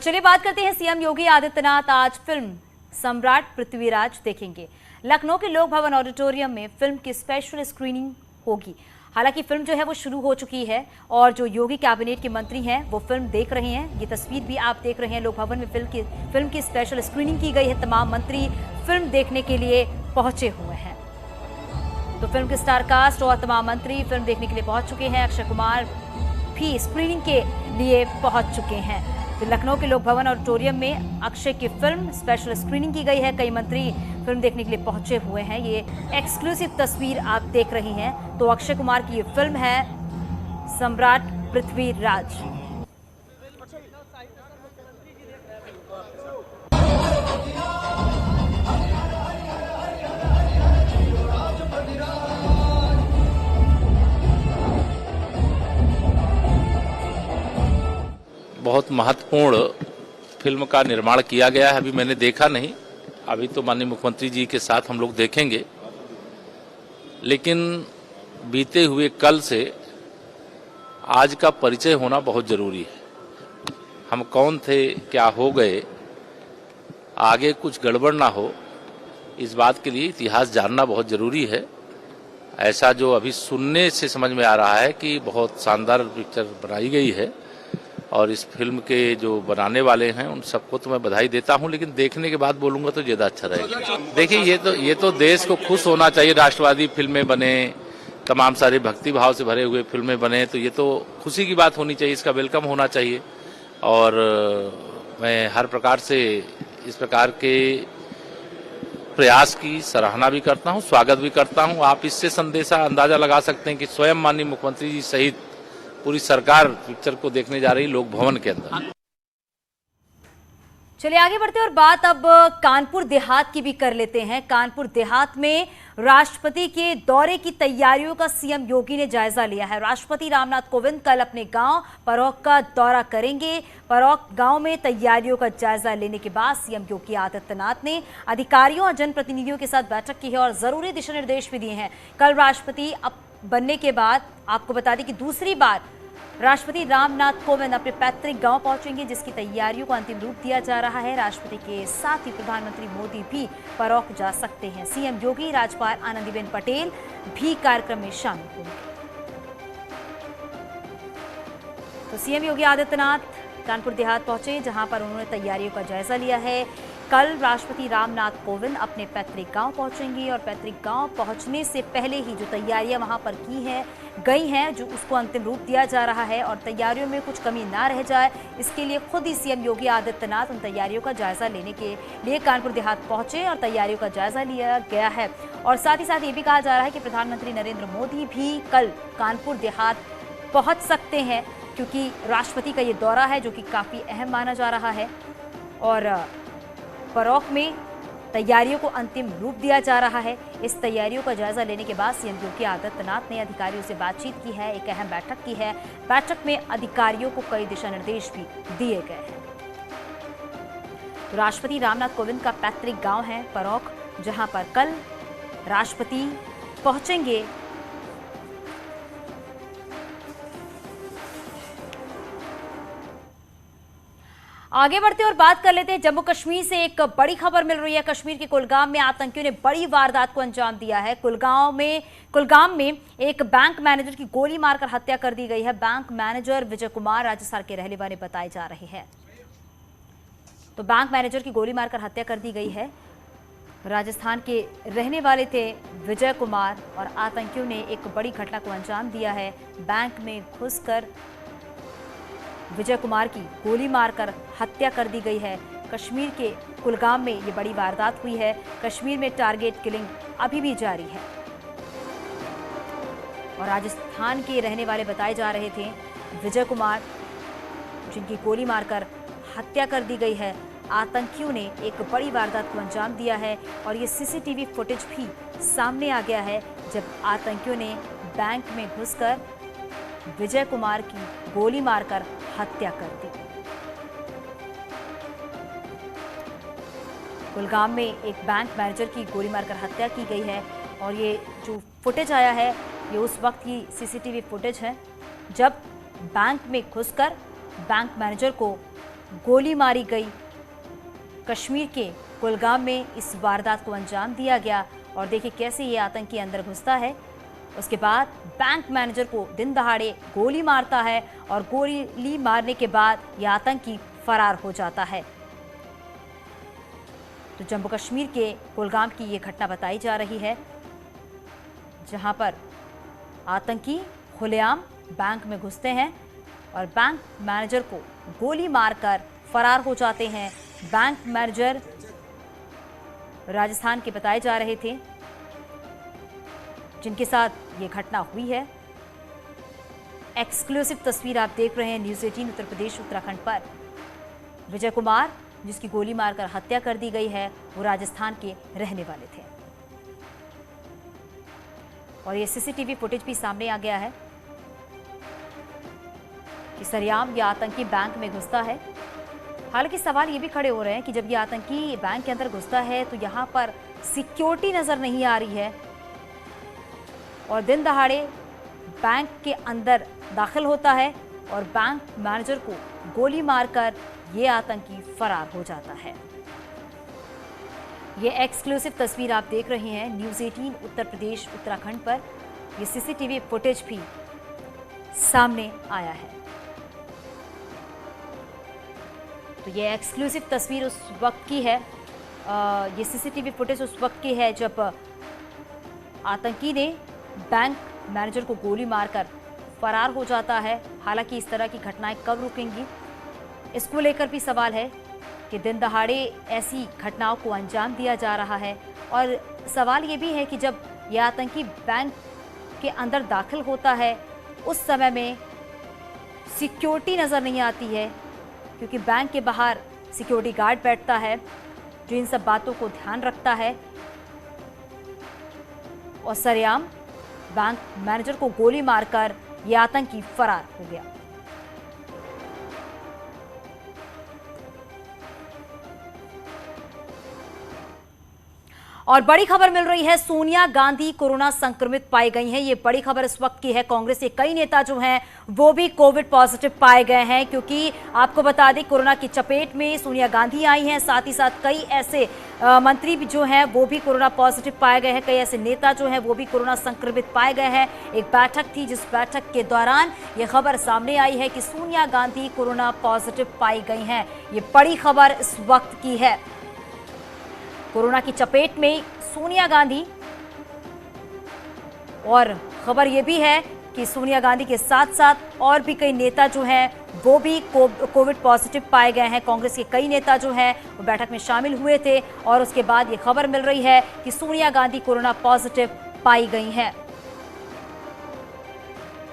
चलिए बात करते हैं सीएम योगी आदित्यनाथ आज फिल्म सम्राट पृथ्वीराज देखेंगे। लखनऊ के लोक भवन ऑडिटोरियम में फिल्म की स्पेशल स्क्रीनिंग होगी। हालांकि फिल्म जो है वो शुरू हो चुकी है और जो योगी कैबिनेट के मंत्री हैं वो फिल्म देख रहे हैं। ये तस्वीर भी आप देख रहे हैं, लोक भवन में फिल्म की स्पेशल स्क्रीनिंग की गई है। तमाम मंत्री फिल्म देखने के लिए पहुंचे हुए हैं। तो फिल्म के स्टार कास्ट और तमाम मंत्री फिल्म देखने के लिए पहुंच चुके हैं। अक्षय कुमार भी स्क्रीनिंग के लिए पहुंच चुके हैं। तो लखनऊ के लोक भवन ऑडिटोरियम में अक्षय की फिल्म स्पेशल स्क्रीनिंग की गई है। कई मंत्री फिल्म देखने के लिए पहुंचे हुए हैं। ये एक्सक्लूसिव तस्वीर आप देख रही हैं। तो अक्षय कुमार की ये फिल्म है सम्राट पृथ्वीराज। बहुत महत्वपूर्ण फिल्म का निर्माण किया गया है। अभी मैंने देखा नहीं, अभी तो माननीय मुख्यमंत्री जी के साथ हम लोग देखेंगे। लेकिन बीते हुए कल से आज का परिचय होना बहुत जरूरी है। हम कौन थे, क्या हो गए, आगे कुछ गड़बड़ ना हो, इस बात के लिए इतिहास जानना बहुत जरूरी है। ऐसा जो अभी सुनने से समझ में आ रहा है कि बहुत शानदार पिक्चर बनाई गई है और इस फिल्म के जो बनाने वाले हैं उन सबको तो मैं बधाई देता हूं, लेकिन देखने के बाद बोलूंगा तो ज्यादा अच्छा रहेगा। देखिए, ये तो देश को खुश होना चाहिए। राष्ट्रवादी फिल्में बने, तमाम सारे भक्ति भाव से भरे हुए फिल्में बने, तो ये तो खुशी की बात होनी चाहिए, इसका वेलकम होना चाहिए। और मैं हर प्रकार से इस प्रकार के प्रयास की सराहना भी करता हूँ, स्वागत भी करता हूँ। आप इससे संदेशा अंदाजा लगा सकते हैं कि स्वयं माननीय मुख्यमंत्री जी सहित पूरी सरकार पिक्चर को देखने जा रही लोक भवन के अंदर। चलिए आगे बढ़ते हैं और बात अब कानपुर देहात की भी कर लेते हैं। कानपुर देहात में राष्ट्रपति के दौरे की तैयारियों का सीएम योगी ने जायजा लिया है। राष्ट्रपति रामनाथ कोविंद कल अपने गांव परौख का दौरा करेंगे। परौख गांव में तैयारियों का जायजा लेने के बाद सीएम योगी आदित्यनाथ ने अधिकारियों और जनप्रतिनिधियों के साथ बैठक की है और जरूरी दिशा निर्देश भी दिए हैं। कल राष्ट्रपति बनने के बाद आपको बता दें कि दूसरी बार राष्ट्रपति रामनाथ कोविंद अपने पैतृक गांव पहुंचेंगे, जिसकी तैयारियों को अंतिम रूप दिया जा रहा है। राष्ट्रपति के साथ ही प्रधानमंत्री मोदी भी परौख जा सकते हैं। सीएम योगी, राज्यपाल आनंदीबेन पटेल भी कार्यक्रम में शामिल होंगे। तो सीएम योगी आदित्यनाथ कानपुर देहात पहुंचे, जहां पर उन्होंने तैयारियों का जायजा लिया है। कल राष्ट्रपति रामनाथ कोविंद अपने पैतृक गांव पहुंचेंगे और पैतृक गांव पहुंचने से पहले ही जो तैयारियां वहां पर गई हैं, जो उसको अंतिम रूप दिया जा रहा है और तैयारियों में कुछ कमी ना रह जाए, इसके लिए खुद ही सीएम योगी आदित्यनाथ उन तैयारियों का जायजा लेने के लिए कानपुर देहात पहुंचे और तैयारियों का जायजा लिया गया है। और साथ ही साथ ये भी कहा जा रहा है कि प्रधानमंत्री नरेंद्र मोदी भी कल कानपुर देहात पहुंच सकते हैं, क्योंकि राष्ट्रपति का ये दौरा है जो कि काफी अहम माना जा रहा है। और परौख में तैयारियों को अंतिम रूप दिया जा रहा है। इस तैयारियों का जायजा लेने के बाद सीएम योगी आदित्यनाथ ने अधिकारियों से बातचीत की है, एक अहम बैठक की है। बैठक में अधिकारियों को कई दिशा निर्देश भी दिए गए हैं। तो राष्ट्रपति रामनाथ कोविंद का पैतृक गांव है परौख, जहां पर कल राष्ट्रपति पहुंचेंगे। आगे बढ़ते और बात कर लेते हैं जम्मू कश्मीर से। एक बड़ी खबर मिल रही है। कश्मीर के कुलगाम में आतंकियों ने बड़ी वारदात को अंजाम दिया है। कुलगाम में एक बैंक मैनेजर की गोली मारकर हत्या कर दी गई है। बैंक मैनेजर विजय कुमार राजस्थान के रहने वाले बताए जा रहे हैं। तो बैंक मैनेजर की गोली मारकर हत्या कर दी गई है। राजस्थान के रहने वाले थे विजय कुमार और आतंकियों ने एक बड़ी घटना को अंजाम दिया है। बैंक में घुसकर विजय कुमार की गोली मारकर हत्या कर दी गई है। कश्मीर के कुलगाम में ये बड़ी वारदात हुई है। कश्मीर में टारगेट किलिंग अभी भी जारी है और राजस्थान के रहने वाले बताए जा रहे थे विजय कुमार, जिनकी गोली मारकर हत्या कर दी गई है। आतंकियों ने एक बड़ी वारदात को अंजाम दिया है और ये सीसीटीवी फुटेज भी सामने आ गया है, जब आतंकियों ने बैंक में घुसकर विजय कुमार की गोली मारकर हत्या कर दी। कुलगाम में एक बैंक मैनेजर की गोली मारकर हत्या की गई है और ये जो फुटेज आया है ये उस वक्त की सीसीटीवी फुटेज है, जब बैंक में घुसकर बैंक मैनेजर को गोली मारी गई। कश्मीर के कुलगाम में इस वारदात को अंजाम दिया गया और देखिए कैसे ये आतंकी अंदर घुसता है। उसके बाद बैंक मैनेजर को दिन दहाड़े गोली मारता है और गोली मारने के बाद ये आतंकी फरार हो जाता है। तो जम्मू कश्मीर के कुलगाम की ये घटना बताई जा रही है, जहां पर आतंकी खुलेआम बैंक में घुसते हैं और बैंक मैनेजर को गोली मारकर फरार हो जाते हैं। बैंक मैनेजर राजस्थान के बताए जा रहे थे जिनके साथ ये घटना हुई है। एक्सक्लूसिव तस्वीर आप देख रहे हैं न्यूज़ 18 उत्तर प्रदेश उत्तराखंड पर। विजय कुमार, जिसकी गोली मारकर हत्या कर दी गई है, वो राजस्थान के रहने वाले थे और ये सीसीटीवी फुटेज भी सामने आ गया है कि सरेआम ये आतंकी बैंक में घुसता है। हालांकि सवाल ये भी खड़े हो रहे हैं कि जब ये आतंकी बैंक के अंदर घुसता है तो यहाँ पर सिक्योरिटी नजर नहीं आ रही है और दिन दहाड़े बैंक के अंदर दाखिल होता है और बैंक मैनेजर को गोली मारकर ये आतंकी फरार हो जाता है। ये एक्सक्लूसिव तस्वीर आप देख रहे हैं न्यूज़ 18 उत्तर प्रदेश उत्तराखंड पर। ये सीसीटीवी फुटेज भी सामने आया है। तो ये एक्सक्लूसिव तस्वीर उस वक्त की है, ये सीसीटीवी फुटेज उस वक्त की है जब आतंकी ने बैंक मैनेजर को गोली मारकर फरार हो जाता है। हालांकि इस तरह की घटनाएं कब रुकेंगी, इसको लेकर भी सवाल है कि दिन दहाड़े ऐसी घटनाओं को अंजाम दिया जा रहा है और सवाल ये भी है कि जब यह आतंकी बैंक के अंदर दाखिल होता है उस समय में सिक्योरिटी नज़र नहीं आती है, क्योंकि बैंक के बाहर सिक्योरिटी गार्ड बैठता है जो इन सब बातों को ध्यान रखता है और सरेआम बैंक मैनेजर को गोली मारकर यह आतंकी फरार हो गया। और बड़ी खबर मिल रही है, सोनिया गांधी कोरोना संक्रमित पाई गई हैं। ये बड़ी खबर इस वक्त की है। कांग्रेस के कई नेता जो हैं वो भी कोविड पॉजिटिव पाए गए हैं, क्योंकि आपको बता दें कोरोना की चपेट में सोनिया गांधी आई हैं। साथ ही साथ कई ऐसे मंत्री भी जो हैं वो भी कोरोना पॉजिटिव पाए गए हैं। कई ऐसे नेता जो हैं वो भी कोरोना संक्रमित पाए गए हैं। एक बैठक थी जिस बैठक के दौरान ये खबर सामने आई है कि सोनिया गांधी कोरोना पॉजिटिव पाई गई हैं। ये बड़ी खबर इस वक्त की है। कोरोना की चपेट में सोनिया गांधी, और खबर यह भी है कि सोनिया गांधी के साथ साथ और भी कई नेता जो हैं वो भी कोविड पॉजिटिव पाए गए हैं। कांग्रेस के कई नेता जो हैं वो बैठक में शामिल हुए थे और उसके बाद ये खबर मिल रही है कि सोनिया गांधी कोरोना पॉजिटिव पाई गई हैं।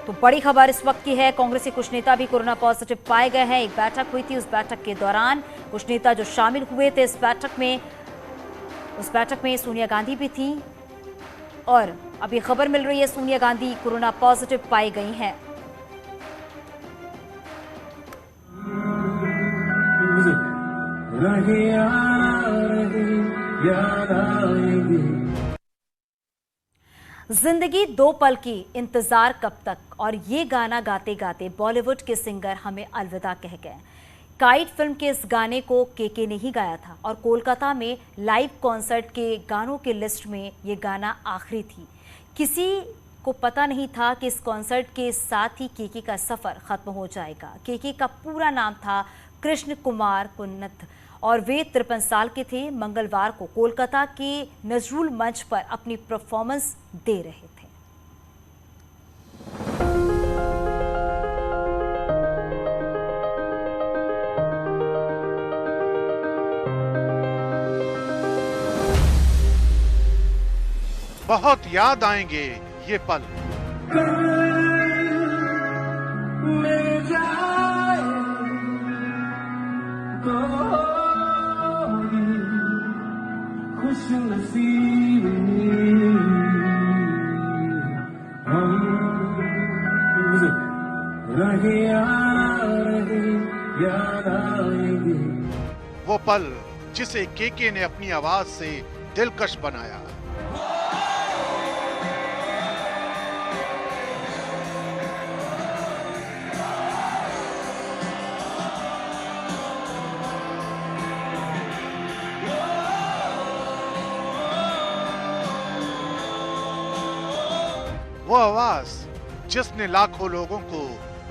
तो बड़ी खबर इस वक्त की है। कांग्रेस के कुछ नेता भी कोरोना पॉजिटिव पाए गए हैं। एक बैठक हुई थी, उस बैठक के दौरान कुछ नेता जो शामिल हुए थे उस बैठक में सोनिया गांधी भी थी और अब ये खबर मिल रही है सोनिया गांधी कोरोना पॉजिटिव पाई गई हैं। जिंदगी दो पल की, इंतजार कब तक, और ये गाना गाते गाते बॉलीवुड के सिंगर हमें अलविदा कह गए। काइट फिल्म के इस गाने को केके ने ही गाया था और कोलकाता में लाइव कॉन्सर्ट के गानों के लिस्ट में ये गाना आखिरी थी। किसी को पता नहीं था कि इस कॉन्सर्ट के साथ ही केके का सफ़र ख़त्म हो जाएगा। केके का पूरा नाम था कृष्ण कुमार कुन्नथ और वे 53 साल के थे। मंगलवार को कोलकाता के नजरुल मंच पर अपनी परफॉर्मेंस दे रहे थे। बहुत याद आएंगे ये पल। खुश नसीब याद आएंगे वो पल जिसे केके ने अपनी आवाज से दिलकश बनाया। वो आवाज जिसने लाखों लोगों को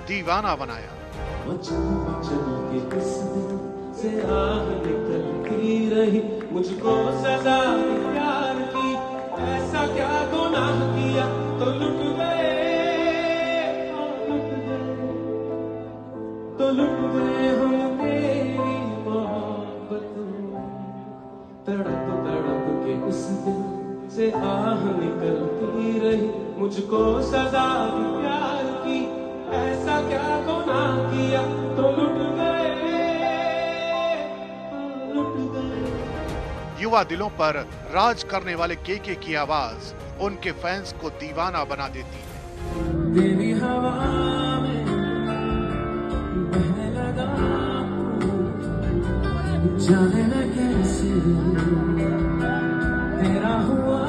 दीवाना बनाया। से आह निकलती रही, मुझको सजा प्यार की, ऐसा क्या गुनाह किया तो लुट गए, तो लुट गए हम तेरी मोहब्बत में। तड़प तड़प के उस दिल से आह निकलती रही, मुझको सजा प्यार की, ऐसा क्या गुनाह किया तो लुट गए। युवा दिलों पर राज करने वाले केके की आवाज उनके फैंस को दीवाना बना देती है। तेरी हवा में बहने लगा, जाने न कैसे तेरा हुआ।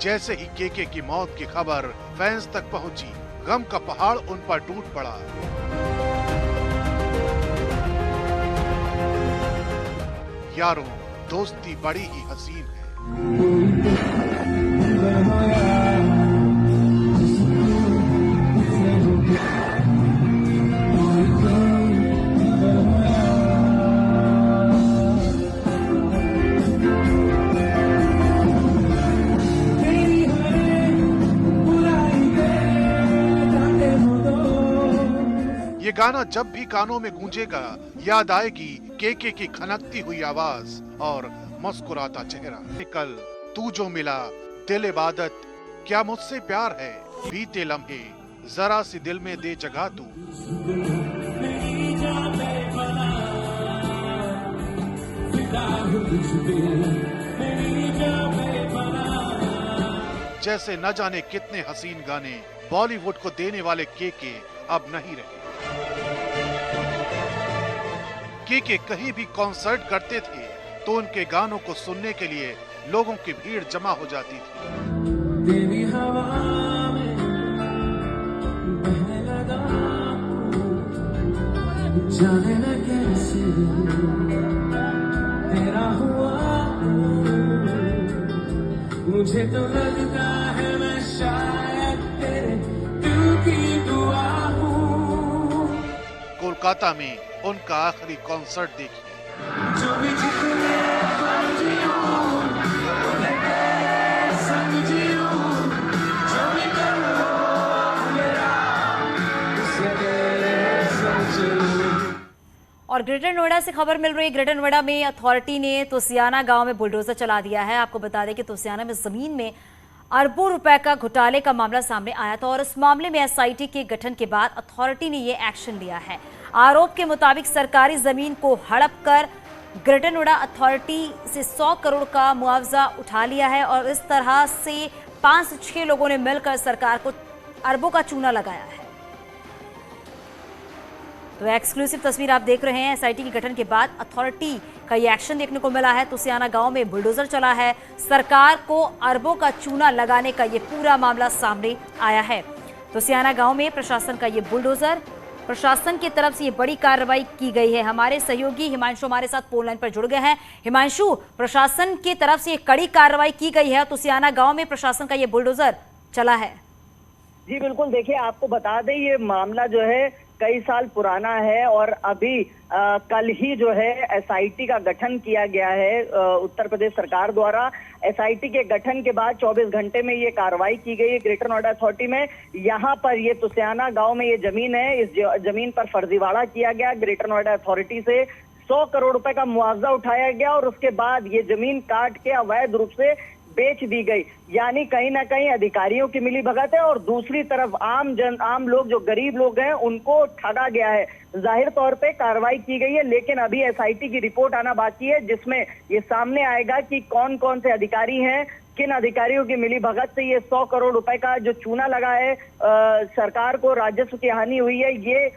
जैसे ही केके की मौत की खबर फैंस तक पहुंची, गम का पहाड़ उन पर टूट पड़ा। यारों, दोस्ती बड़ी ही हसीन है। ये गाना जब भी कानों में गूंजेगा, याद आएगी केके की खनकती हुई आवाज और मुस्कुराता चेहरा। कल तू जो मिला दिल इबादत, क्या मुझसे प्यार है, बीते लम्हे जरा सी दिल में दे जगह तू। जैसे न जाने कितने हसीन गाने बॉलीवुड को देने वाले केके अब नहीं रहे। केके कहीं भी कॉन्सर्ट करते थे तो उनके गानों को सुनने के लिए लोगों की भीड़ जमा हो जाती थी। तेरी हवा में बहने लगा, जाने न कैसे तेरा हुआ। मुझे तो लगता है मैं शायद तेरे दिल की दुआ हूँ। कोलकाता में उनका आखिरी कॉन्सर्ट देखिए। जो भी जितने समझियो, समझियो, जो भी करो मेरा, उसे समझो। और ग्रेटर नोएडा से खबर मिल रही है। ग्रेटर नोएडा में अथॉरिटी ने तुसियाना गांव में बुलडोजर चला दिया है। आपको बता दें कि तुसियाना में जमीन में अरबों रुपए का घोटाले का मामला सामने आया था और इस मामले में एसआईटी के गठन के बाद अथॉरिटी ने ये एक्शन लिया है। आरोप के मुताबिक सरकारी जमीन को हड़प कर ग्रेटर नोएडा अथॉरिटी से 100 करोड़ का मुआवजा उठा लिया है और इस तरह से 5 से 6 लोगों ने मिलकर सरकार को अरबों का चूना लगाया है। तो एक्सक्लूसिव तस्वीर आप देख रहे हैं। एसआईटी के गठन के बाद अथॉरिटी का ये एक्शन देखने को मिला है। तुसियाना गांव में बुलडोजर चला है। सरकार को अरबों का चूना लगाने का ये पूरा मामला सामने आया है। तुसियाना गांव में प्रशासन का ये बुलडोजर, प्रशासन की तरफ से ये बड़ी कार्रवाई की गई है। हमारे सहयोगी हिमांशु हमारे साथ फोन लाइन पर जुड़ गए हैं। हिमांशु, प्रशासन की तरफ से ये कड़ी कार्रवाई की गई है। तुसियाना गांव में प्रशासन का ये बुलडोजर चला है। जी बिल्कुल, देखिए आपको बता दें ये मामला जो है कई साल पुराना है और अभी कल ही जो है एसआईटी का गठन किया गया है उत्तर प्रदेश सरकार द्वारा। एसआईटी के गठन के बाद 24 घंटे में ये कार्रवाई की गई है ग्रेटर नोएडा अथॉरिटी में। यहाँ पर ये तुसियाना गांव में ये जमीन है, इस जमीन पर फर्जीवाड़ा किया गया। ग्रेटर नोएडा अथॉरिटी से 100 करोड़ रुपए का मुआवजा उठाया गया और उसके बाद ये जमीन काट के अवैध रूप से बेच दी गई। यानी कहीं ना कहीं अधिकारियों की मिली भगत है और दूसरी तरफ आम लोग जो गरीब लोग हैं उनको ठगा गया है। जाहिर तौर पे कार्रवाई की गई है, लेकिन अभी एसआईटी की रिपोर्ट आना बाकी है जिसमें ये सामने आएगा कि कौन कौन से अधिकारी हैं, किन अधिकारियों की मिली भगत से ये 100 करोड़ रुपए का जो चूना लगा है, सरकार को राजस्व की हानि हुई है, ये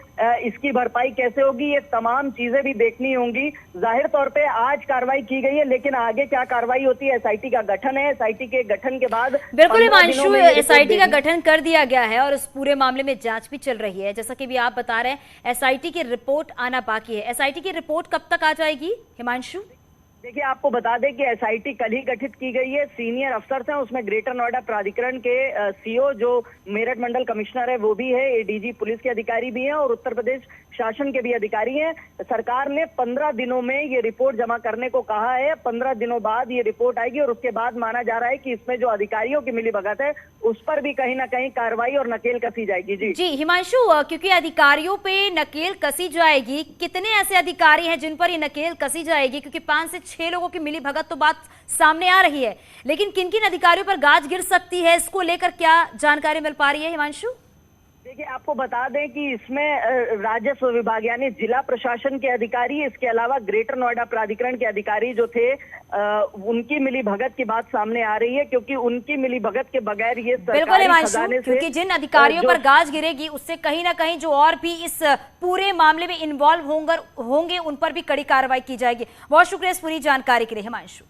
इसकी भरपाई कैसे होगी, ये तमाम चीजें भी देखनी होंगी। जाहिर तौर पे आज कार्रवाई की गई है, लेकिन आगे क्या कार्रवाई होती है, एसआईटी का गठन है। एसआईटी के गठन के बाद बिल्कुल हिमांशु, एसआईटी का गठन कर दिया गया है और इस पूरे मामले में जांच भी चल रही है। जैसा कि भी आप बता रहे हैं, एसआईटी की रिपोर्ट आना बाकी है। एसआईटी की रिपोर्ट कब तक आ जाएगी हिमांशु? देखिए, आपको बता दें कि एसआईटी कल ही गठित की गई है। सीनियर अफसर हैं, उसमें ग्रेटर नोएडा प्राधिकरण के सीओ जो मेरठ मंडल कमिश्नर है वो भी है, एडीजी पुलिस के अधिकारी भी हैं और उत्तर प्रदेश शासन के भी अधिकारी हैं। सरकार ने 15 दिनों में ये रिपोर्ट जमा करने को कहा है। 15 दिनों बाद ये रिपोर्ट आएगी और उसके बाद माना जा रहा है कि इसमें जो अधिकारियों की मिलीभगत है उस पर भी कहीं ना कहीं कार्रवाई और नकेल कसी जाएगी। जी हिमांशु, क्योंकि अधिकारियों पे नकेल कसी जाएगी, कितने ऐसे अधिकारी हैं जिन पर ये नकेल कसी जाएगी? क्योंकि 5 से 6 लोगों की मिलीभगत तो बात सामने आ रही है, लेकिन किन किन अधिकारियों पर गाज गिर सकती है, इसको लेकर क्या जानकारी मिल पा रही है हिमांशु? देखिए, आपको बता दें कि इसमें राजस्व विभाग यानी जिला प्रशासन के अधिकारी, इसके अलावा ग्रेटर नोएडा प्राधिकरण के अधिकारी जो थे उनकी मिलीभगत की बात सामने आ रही है, क्योंकि उनकी मिलीभगत के बगैर ये बिल्कुल हिमांशु, क्योंकि जिन अधिकारियों पर गाज गिरेगी उससे कहीं ना कहीं जो और भी इस पूरे मामले में इन्वॉल्व होंगे उन पर भी कड़ी कार्रवाई की जाएगी। बहुत शुक्रिया इस पूरी जानकारी के लिए हिमांशु।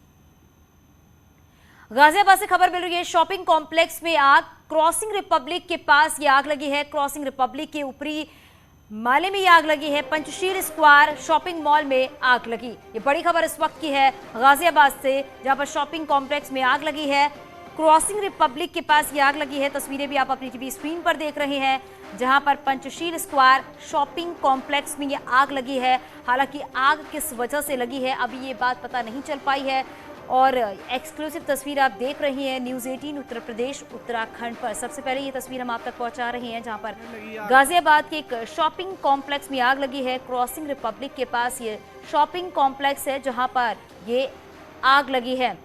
गाजियाबाद से खबर मिल रही है, शॉपिंग कॉम्प्लेक्स में आग, क्रॉसिंग रिपब्लिक के पास ये आग लगी है। क्रॉसिंग रिपब्लिक के ऊपरी माले में ये आग लगी है। पंचशील स्क्वायर शॉपिंग मॉल में आग लगी। ये बड़ी खबर इस वक्त की है गाजियाबाद से, जहां पर शॉपिंग कॉम्प्लेक्स में आग लगी है। क्रॉसिंग रिपब्लिक के पास ये आग लगी है। तस्वीरें भी आप अपनी टीवी स्क्रीन पर देख रहे हैं, जहां पर पंचशील स्क्वायर शॉपिंग कॉम्प्लेक्स में ये आग लगी है। हालांकि आग किस वजह से लगी है अभी ये बात पता नहीं चल पाई है। और एक्सक्लूसिव तस्वीर आप देख रही हैं न्यूज़ 18 उत्तर प्रदेश उत्तराखंड पर। सबसे पहले ये तस्वीर हम आप तक पहुंचा रहे हैं, जहां पर गाजियाबाद के एक शॉपिंग कॉम्प्लेक्स में आग लगी है। क्रॉसिंग रिपब्लिक के पास ये शॉपिंग कॉम्प्लेक्स है जहां पर ये आग लगी है।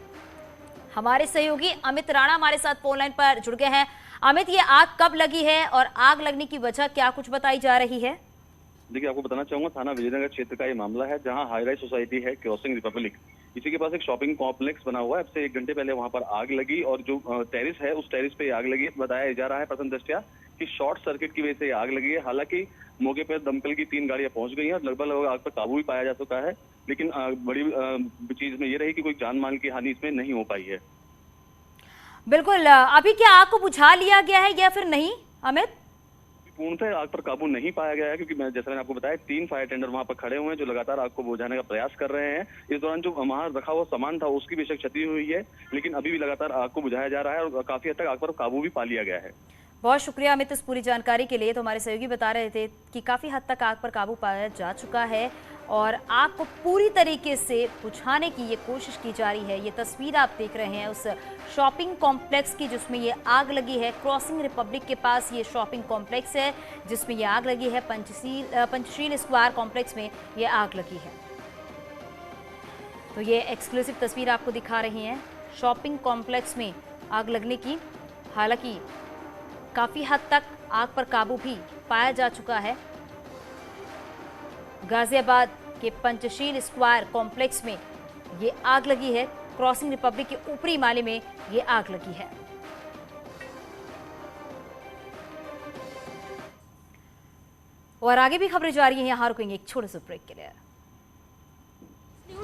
हमारे सहयोगी अमित राणा हमारे साथ फोन लाइन पर जुड़ गए हैं। अमित, ये आग कब लगी है और आग लगने की वजह क्या कुछ बताई जा रही है? देखिए, आपको बताना चाहूंगा, थाना विजयनगर क्षेत्र का ये मामला है, जहां हाई राइज सोसाइटी है क्रॉसिंग रिपब्लिक, इसी के पास एक शॉपिंग कॉम्प्लेक्स बना हुआ है। अब से 1 घंटे पहले वहां पर आग लगी और जो टेरिस है उस टेरिस पे आग लगी। बताया जा रहा है प्रथम दृष्टया कि शॉर्ट सर्किट की वजह से आग लगी है। हालांकि मौके पर दमकल की 3 गाड़ियां पहुंच गई हैं और लगभग आग पर काबू भी पाया जा चुका है, लेकिन बड़ी चीज में ये रही कि कोई जान माल की हानि इसमें नहीं हो पाई है। बिल्कुल, अभी क्या आग को बुझा लिया गया है या फिर नहीं अमित? पूर्णतः आग पर काबू नहीं पाया गया है, क्योंकि जैसा मैंने आपको बताया 3 फायर टेंडर वहां पर खड़े हुए हैं जो लगातार आग को बुझाने का प्रयास कर रहे हैं। इस दौरान जो वहां रखा हुआ सामान था उसकी बेशक क्षति हुई है, लेकिन अभी भी लगातार आग को बुझाया जा रहा है और काफी हद तक आग पर काबू भी पा लिया गया है। बहुत शुक्रिया अमित इस पूरी जानकारी के लिए। तो हमारे सहयोगी बता रहे थे कि काफी हद तक आग पर काबू पाया जा चुका है और आग को पूरी तरीके से बुझाने की ये कोशिश की जा रही है। ये तस्वीर आप देख रहे हैं उस शॉपिंग कॉम्प्लेक्स की जिसमें ये आग लगी है। क्रॉसिंग रिपब्लिक के पास ये शॉपिंग कॉम्प्लेक्स है जिसमें ये आग लगी है। पंचशील स्क्वायर कॉम्प्लेक्स में ये आग लगी है। तो ये एक्सक्लूसिव तस्वीर आपको दिखा रही हैं शॉपिंग कॉम्प्लेक्स में आग लगने की। हालांकि काफी हद तक आग पर काबू भी पाया जा चुका है। गाजियाबाद के पंचशील स्क्वायर कॉम्प्लेक्स में ये आग लगी है। क्रॉसिंग रिपब्लिक के ऊपरी माले में ये आग लगी है। और आगे भी खबरें जारी हैं, यहां रुकेंगे एक छोटे से ब्रेक के लिए।